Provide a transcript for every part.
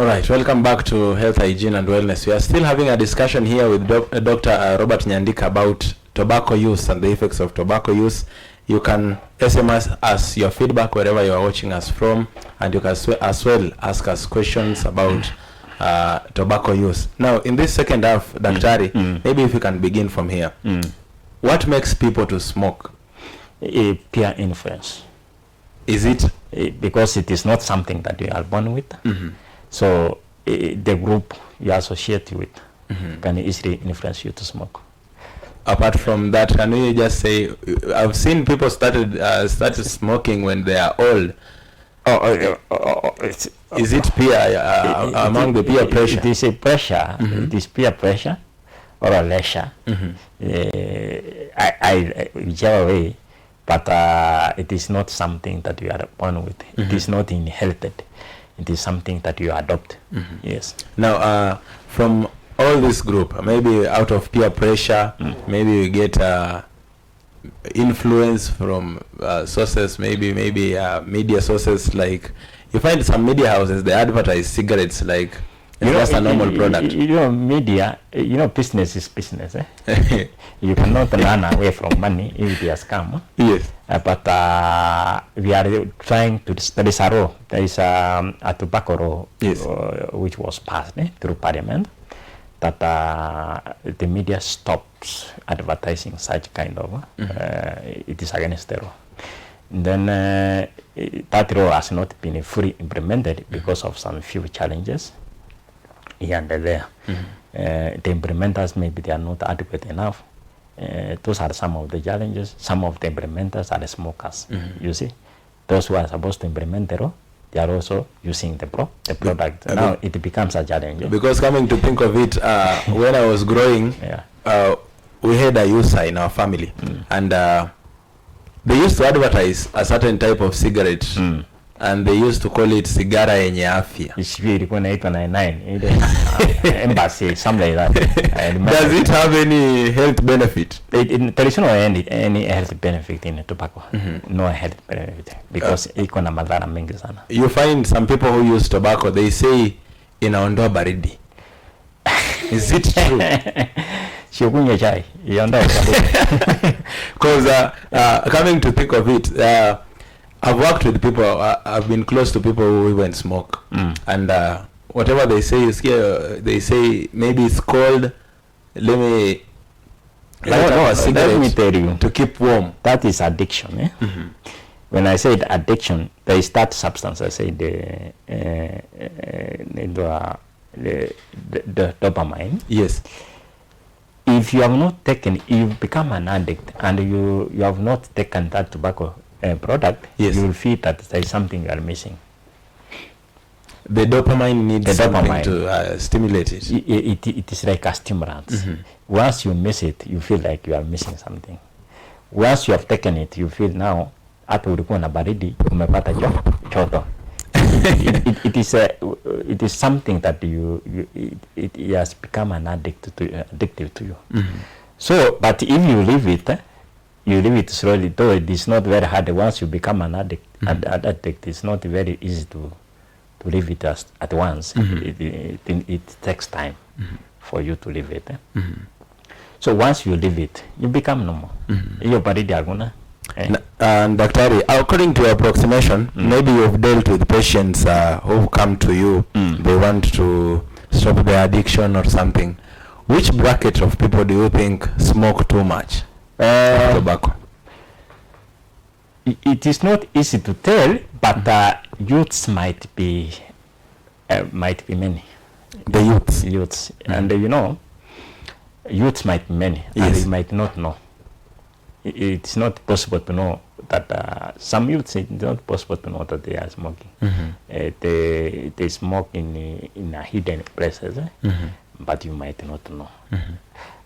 All right, welcome back to Health, Hygiene and Wellness. We are still having a discussion here with Dr. Robert Nyandika about tobacco use and the effects of tobacco use. You can SMS us your feedback wherever you are watching us from, and you can as well ask us questions about tobacco use. Now, in this second half, Daktari, maybe if you can begin from here. What makes people to smoke? Peer influence. Is it? Because it is not something that you are born with. So the group you associate with can easily influence you to smoke. Apart from that, can you just say, I've seen people started smoking when they are old. Is it peer among the peer pressure? It is a pressure. It is peer pressure or a leisure. Whichever way, but it is not something that you are born with. It is not inherited. It is something that you adopt. Yes. Now, from all this group, maybe out of peer pressure, maybe you get influence from sources, maybe media sources. Like you find some media houses, they advertise cigarettes like it's just a normal product. Media, business is business. You cannot run away from money if it has come. Yes. But we are trying to, there is a law, there is a tobacco law, yes, which was passed through Parliament, that the media stops advertising such kind of, it is against the law. Then that law has not been fully implemented because of some few challenges here and there. The implementers, maybe they are not adequate enough. Those are some of the challenges. Some of the implementers are the smokers. You see, those who are supposed to implement the law, they are also using the product. Now it becomes a challenge. Because coming to think of it, when I was growing, we had a user in our family, and they used to advertise a certain type of cigarette, and they used to call it sigara yenye afya. Embassy, something like that. Does it have any health benefit? There is no any health benefit in tobacco. No health benefit because iko na madhara mengi sana. You find some people who use tobacco, they say inaondoa baridi. Is it true? Sikunywa chai, iondoa baridi. Because coming to think of it, I've worked with people, I've been close to people who even smoke, and whatever they say is here, they say maybe it's cold, let me tell you, to keep warm. That is addiction. When I said addiction, there is that substance, I say the dopamine. Yes. If you have not taken, you become an addict, and you have not taken that tobacco product, yes, you will feel that there is something you are missing. The dopamine needs something to stimulate it. It is like a stimulant. Once you miss it, you feel like you are missing something. Once you have taken it, you feel now, hata ulikuwa na baridi, umepata joto. It is something that it has become an addictive to you. So, but if you leave it, you leave it slowly, though it is not very hard. Once you become an addict, it's not very easy to leave it at once. It takes time for you to leave it. So once you leave it, you become normal. And Daktari, according to your approximation, maybe you've dealt with patients who come to you, they want to stop their addiction or something. Which bracket of people do you think smoke too much tobacco? It is not easy to tell, but youths might be many. The youths, and youths might be many, and they might not know. It's not possible to know that some youths, it's not possible to know that they are smoking. They smoke in a hidden places, but you might not know.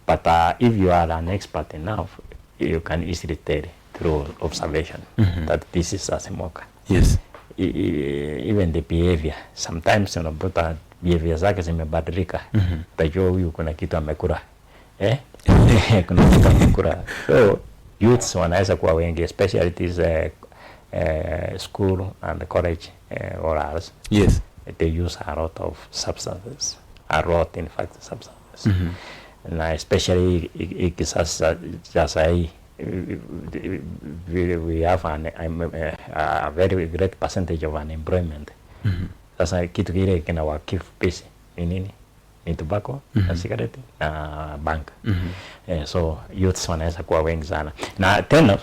But if you are an expert enough, you can easily tell through observation that this is a smoker. Yes. Even the behavior, sometimes unakuta behavior zake zimebadilika. Tajua huyu kuna kitu amekula. Kuna kitu amekula. So youths wanaweza kuwa wengi, especially this school and college or ours. Yes. they use a lot of substances, in fact, substances. And especially just we have a very great percentage of unemployment. Sasa kitu kile kina keep busy ni tobacco na cigarette na bank. So youths wanaweza kuwa wengi sana. Na tena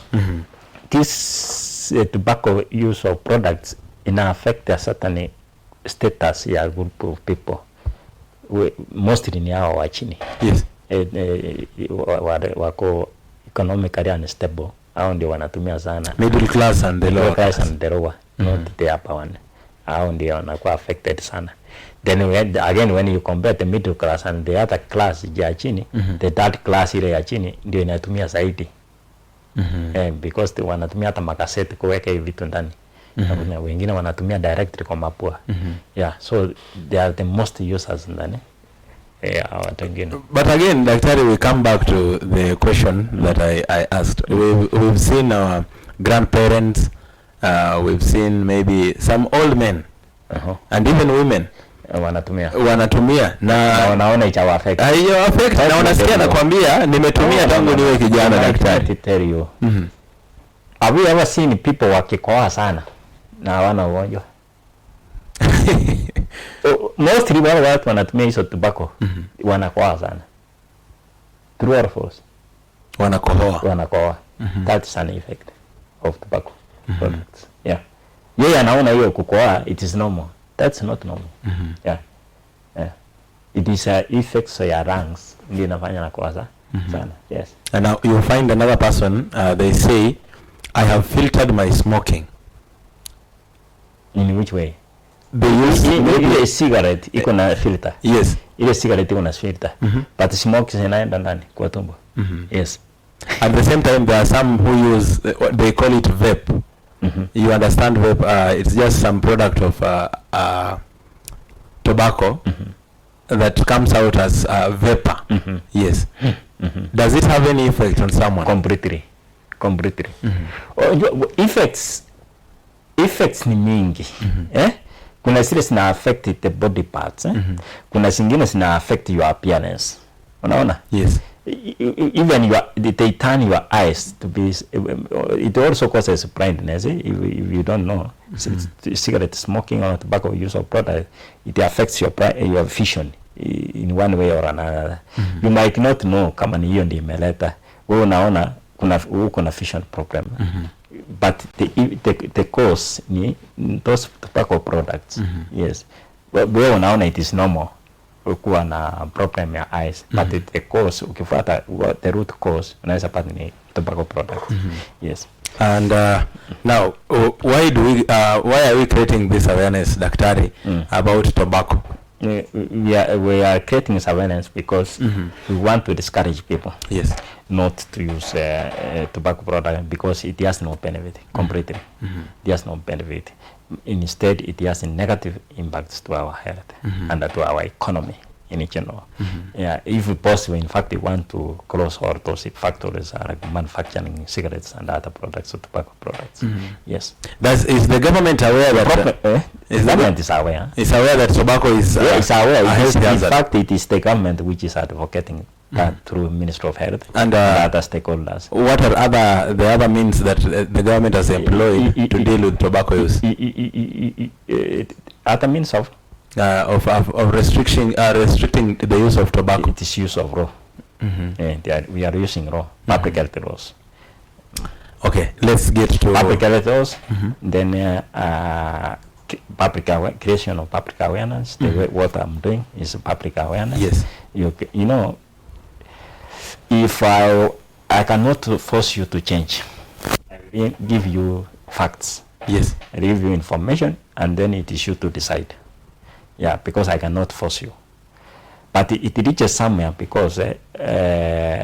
this tobacco use of products ina affect a certain status ya group of people. Mostly ni hao wa chini. Yes. Wako economically unstable. Hao ndio wanatumia sana. Middle class and the lower class. Not the upper one. Hao ndio wanakuwa affected sana. Then again when you compare the middle class and the other class ya chini, the third class ile ya chini ndio inatumia zaidi. Because wanatumia hata makaseti kuweka hivi vitu ndani. Na wengine wanatumia directly kwa mapua. Yeah, so they are the most users ndani. But again, Daktari, we come back to the question that I asked. We've seen our grandparents, we've seen maybe some old men, and even women wanatumia na wanaona itawa affect. Hiyo affect na unasikia nakwambia nimetumia tangu niwe kijana Daktari. Tell you. Have you ever seen people wakikohoa sana na hawana ugonjwa? Mostly wale watu wanatumia hizo tobacco wanakohoa sana. True or false? Wanakohoa. That's an effect of tobacco products. Yeah. Yeye anaona hiyo kukohoa it is normal. That's not normal. Yeah. It is a effect of your lungs ndio inafanya nakohoa sana. Yes. And now you find another person, they say, I have filtered my smoking. In which way? They use ile cigarette iko na filter. Yes. Ile cigarette iko na filter. But smoke inaenda ndani kwa tumbo. Yes. At the same time there are some who use they call it vape. You understand vape? It's just some product of tobacco that comes out as vapor. Yes. Does it have any effect on someone? Completely. Effects ni mingi. Kuna zile zina affect the body parts. Kuna zingine zina affect your appearance. Unaona? Yes. Even they turn your eyes to be. It also causes blindness. If you don't know, cigarette smoking or tobacco use of product, it affects your vision in one way or another. You might not know kama ni hiyo ndio imeleta. Wewe unaona kuna vision problem. But the cause ni those tobacco products. Yes. Wewe unaona it is normal kuwa na problem ya eyes, but the cause ukifuata the root cause unaweza pata ni tobacco product. Yes. And now why are we creating this awareness, Daktari, about tobacco? We are creating this awareness because we want to discourage people. Yes. Not to use tobacco product because it has no benefit completely. It has no benefit. Instead, it has a negative impacts to our health and to our economy in general. Yeah, if possible, in fact, we want to close all those factories like manufacturing cigarettes and other products, or tobacco products. Yes. Is the government aware that the government is aware? Is aware that tobacco is is aware. In fact, it is the government which is advocating that through Ministry of Health and other stakeholders. What are the other means that the government has employed to deal with tobacco use? Other means of restricting the use of tobacco. It is use of raw. We are using raw public health laws. Okay, let's get to public health laws. Then creation of public awareness. What I'm doing is public awareness. Yes. You know, if I cannot force you to change, I will give you facts. Yes. I give you information, and then it is you to decide. Yeah, because I cannot force you. But it reaches somewhere because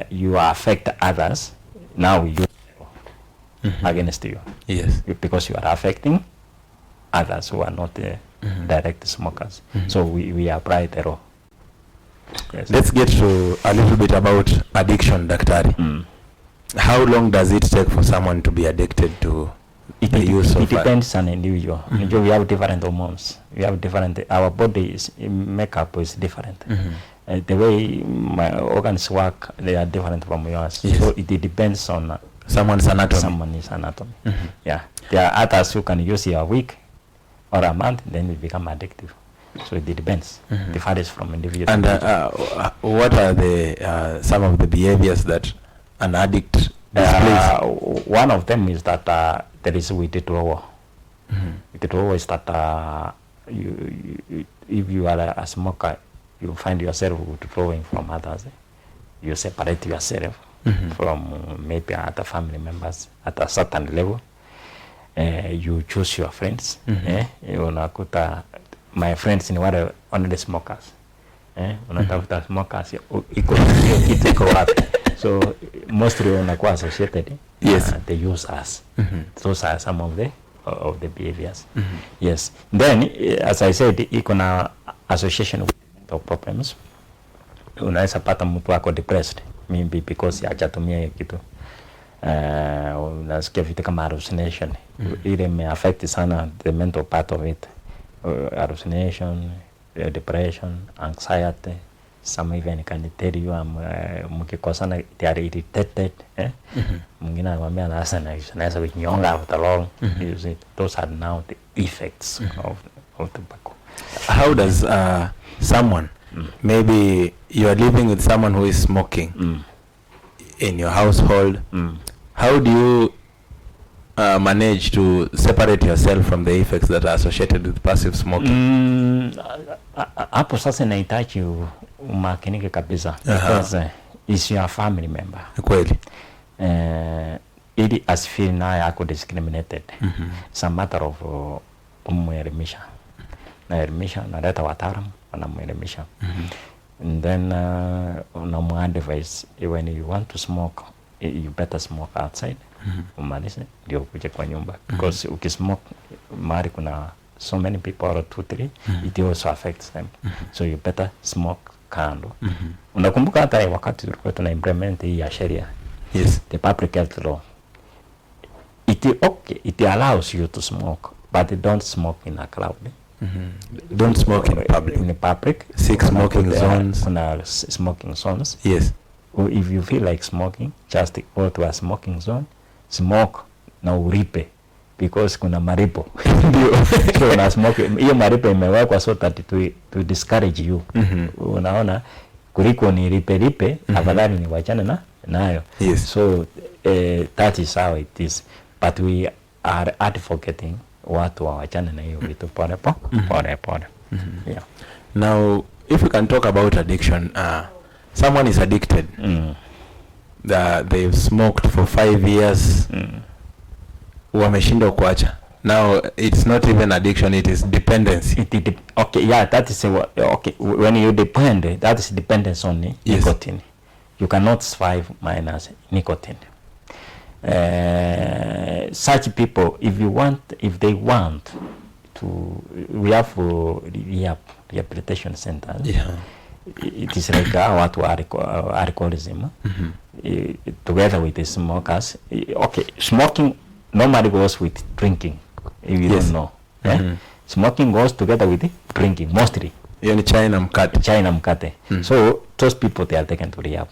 you affect others. Now you against you. Yes. Because you are affecting others who are not direct smokers. So we apply the law. Yes. Let's get to a little bit about addiction, Daktari. How long does it take for someone to be addicted to It depends on individual. We have different hormones. We have different. Our body's makeup is different. The way my organs work, they are different from yours. Yes. So it depends on someone's anatomy. Someone's anatomy. Yeah. There are others who can use a week or a month, then it become addictive. So it depends. It varies from individual. And what are the some of the behaviors that an addict displays? One of them is that there is withdrawal. Withdrawal is that if you are a smoker, you find yourself withdrawing from others. You separate yourself from maybe other family members at a certain level. You choose your friends. Unakuta my friends ni wale only smokers. Unatafuta smokers iko wapi. So mostly unakuwa associated. Yes. They use us. Those are some of the behaviors. Yes. Then as I said, iko na association with mental problems. Unaweza pata mtu wako depressed, maybe because hajatumia hiyo kitu. Unasikia vitu kama hallucination. Ile may affect sana the mental part of it. Hallucination, depression, anxiety. Some even can tell you mkikosana they are irritated. Mwingine anamwambia anaweza kunyonga after long. Those are now the effects of tobacco. How does someone, maybe you are living with someone who is smoking in your household, how do you manage to separate yourself from the effects that are associated with passive smoking? Hapo sasa inahitaji umakinike kabisa, because is your family member. Kweli. Ili asifeel naye ako discriminated. It's a matter of kumwelimisha. Naelimisha, naleta wataalamu, wanamwelimisha. And then unamu-advise, when you want to smoke, you better smoke outside. Umalize ndio ukuje kwa nyumba, because ukismoke mahali kuna so many people or 2-3, it also affects them. So you better smoke kando. Unakumbuka hata wakati tulikuwa tuna implement hii ya sheria, yes, the public health law, it allows you to smoke, but don't smoke in a crowd. Don't smoke in public. In public, 6 smoking zones. Kuna smoking zones. Yes. Or if you feel like smoking, just go to a smoking zone, smoke na uripe, because kuna maripo. So na smoke, hiyo maripo imewekwa so that to discourage you. Unaona, kuliko ni ripe, afadhali ni wachana nayo. Yes. So that is how it is. But we are advocating watu wachana na hiyo vitu pole. Yeah. Now, if we can talk about addiction, someone is addicted. They've smoked for 5 years. Wameshindwa kuacha. Now it's not even addiction, it is dependency. Okay, yeah, that is okay. When you depend, that is dependence on nicotine. You cannot survive minus nicotine. Such people, if they want to, we have rehabilitation centers. Yeah. It is like watu alcoholism, together with the smokers. Okay, smoking normally goes with drinking, if you don't know. Smoking goes together with drinking, mostly. Yani China mkate. So those people, they are taken to rehab.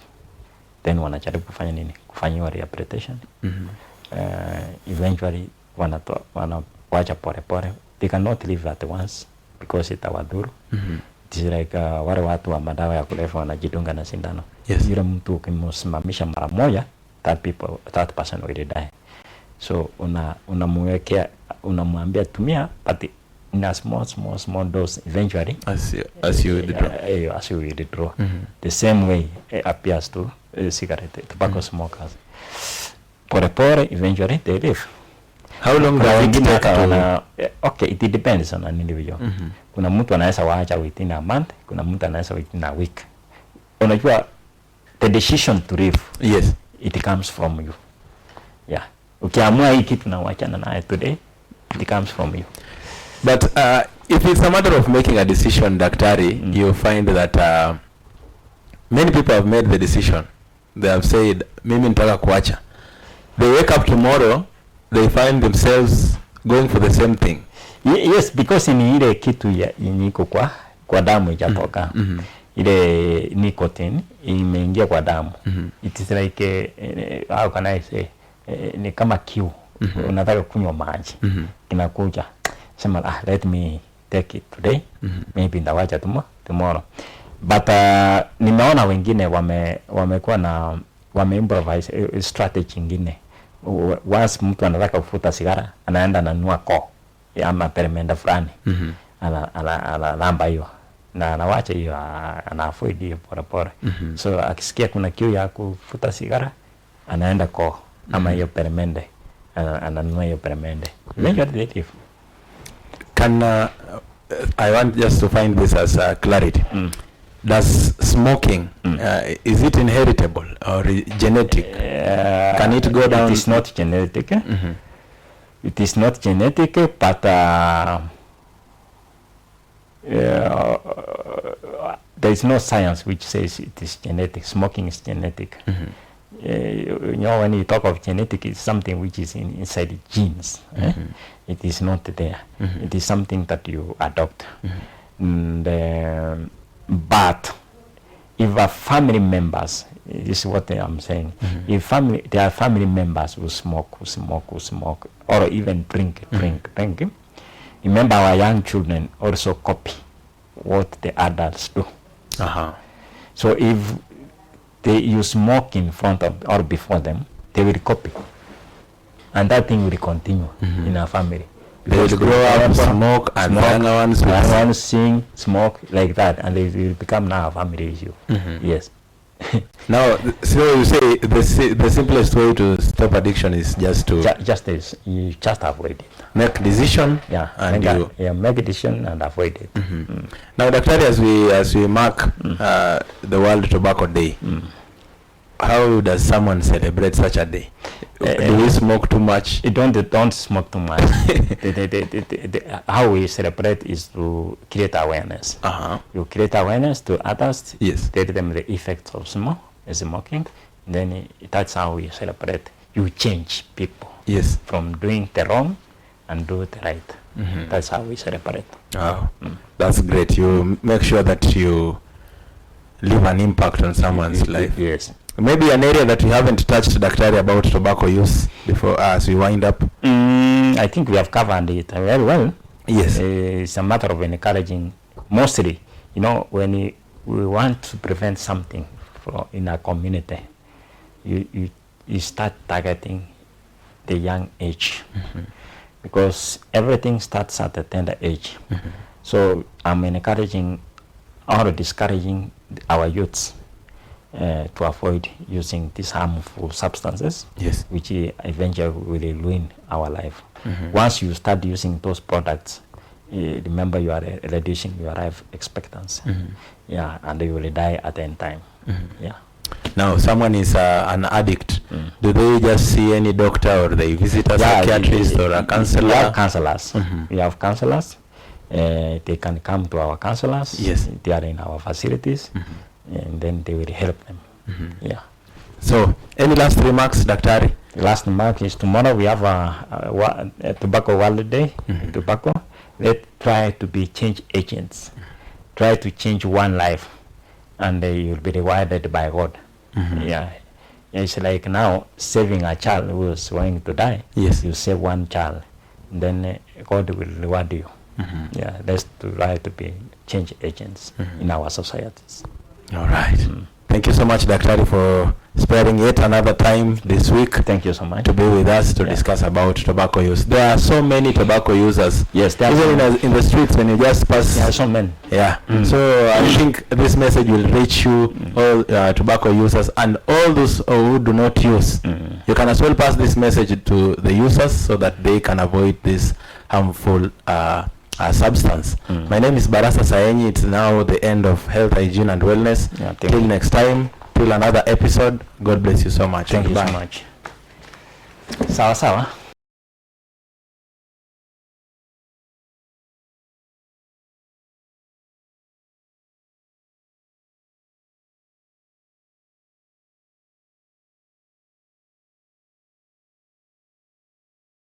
Then wanajaribu kufanya nini? Kufanyiwa rehabilitation. Eventually wanawacha pole. They cannot live at once because itawadhuru. It is like wale watu wa madawa ya kulevya wanajidunga na sindano. Yes. Yule mtu ukimsimamisha mara moja, that person will die. So unamwekea, unamwambia tumia, but in a small dose, eventually as you withdraw. As you withdraw. The same way appears to cigarette, tobacco smokers. Pore, eventually they live. How long does it take to... Okay, it depends on an individual. Kuna mtu anaweza waacha within a month, kuna mtu anaweza within a week. Unajua, the decision to live, yes, it comes from you. Yeah. Ukiamua hii kitu na wachana naye today, it comes from you. But if it's a matter of making a decision, Daktari, you find that many people have made the decision. They have said, mimi nitaka kuacha. They wake up tomorrow they find themselves going for the same thing. Yes, because ni ile kitu yenye iko kwa damu ijatoka. Ile nicotine imeingia kwa damu. It is like how can I say, ni kama kiu. Unataka kunywa maji. Kinakuja. Sema let me take it today. Maybe ndawacha tomorrow. But nimeona wengine wamekuwa na improvise strategy nyingine. Once mtu anataka kufuta sigara, anaenda ananunua ama peremende fulani. Analamba hiyo. Na anawacha hiyo, ana avoid hiyo pole. So akisikia kuna kiu ya kufuta sigara, anaenda ama hiyo peremende. Ananunua hiyo peremende. I want just to find this as clarity. Does smoking, is it inheritable or genetic? Can it go down? It is not genetic. It is not genetic, but there is no science which says it is genetic. Smoking is genetic. You know, when you talk of genetic, it's something which is inside the genes. It is not there. It is something that you adopt. But if a family members, this is what I'm saying, if there are family members who smoke, or even drink, remember our young children also copy what the adults do. So if you smoke in front of or before them, they will copy. And that thing will continue in our family. They will grow up, smoke, and younger ones sing, smoke, like that, and it will become now a family issue. Yes. Now, so you say the simplest way to stop addiction is just to you just avoid it. Make decision. Make a decision and avoid it. Now, Daktari, as we mark the World Tobacco Day, how does someone celebrate such a day? Do we smoke too much? Don't smoke too much. How we celebrate is to create awareness. You create awareness to others. Yes. Tell them the effects of smoking. Then that's how we celebrate. You change people. Yes. From doing the wrong and do the right. That's how we celebrate. That's great. You make sure that you leave an impact on someone's life. Yes. Maybe an area that we haven't touched, Daktari, about tobacco use before as we wind up. I think we have covered it very well. Yes. It's a matter of encouraging. Mostly, you know, when we want to prevent something in a community, you start targeting the young age. Because everything starts at a tender age. So I'm encouraging or discouraging our youths to avoid using these harmful substances, yes, which eventually will ruin our life. Once you start using those products, remember you are reducing your life expectancy. And you will die at any time. Now, someone is an addict. Do they just see any doctor, or they visit a psychiatrist or a counselor? We have counselors. We have counselors. They can come to our counselors. Yes. They are in our facilities. And then they will help them. So, any last remarks, Daktari? Last remark is tomorrow we have a Tobacco World Day. Tobacco. Let's try to be change agents. Try to change one life, and you'll be rewarded by God. It's like now saving a child who is going to die. Yes. You save one child, then God will reward you. Let's try to be change agents in our societies. All right. Thank you so much, Daktari, for sparing yet another time this week. Thank you so much to be with us to discuss about tobacco use. There are so many tobacco users. Yes, there are even in the streets when you just pass. There are so many. So I think this message will reach you, all tobacco users, and all those who do not use. You can as well pass this message to the users so that they can avoid this harmful substance. My name is Barasa Saenyi. It's now the end of Health, Hygiene and Wellness. Till next time, till another episode. God bless you so much. Thank you so much. Sawa sawa.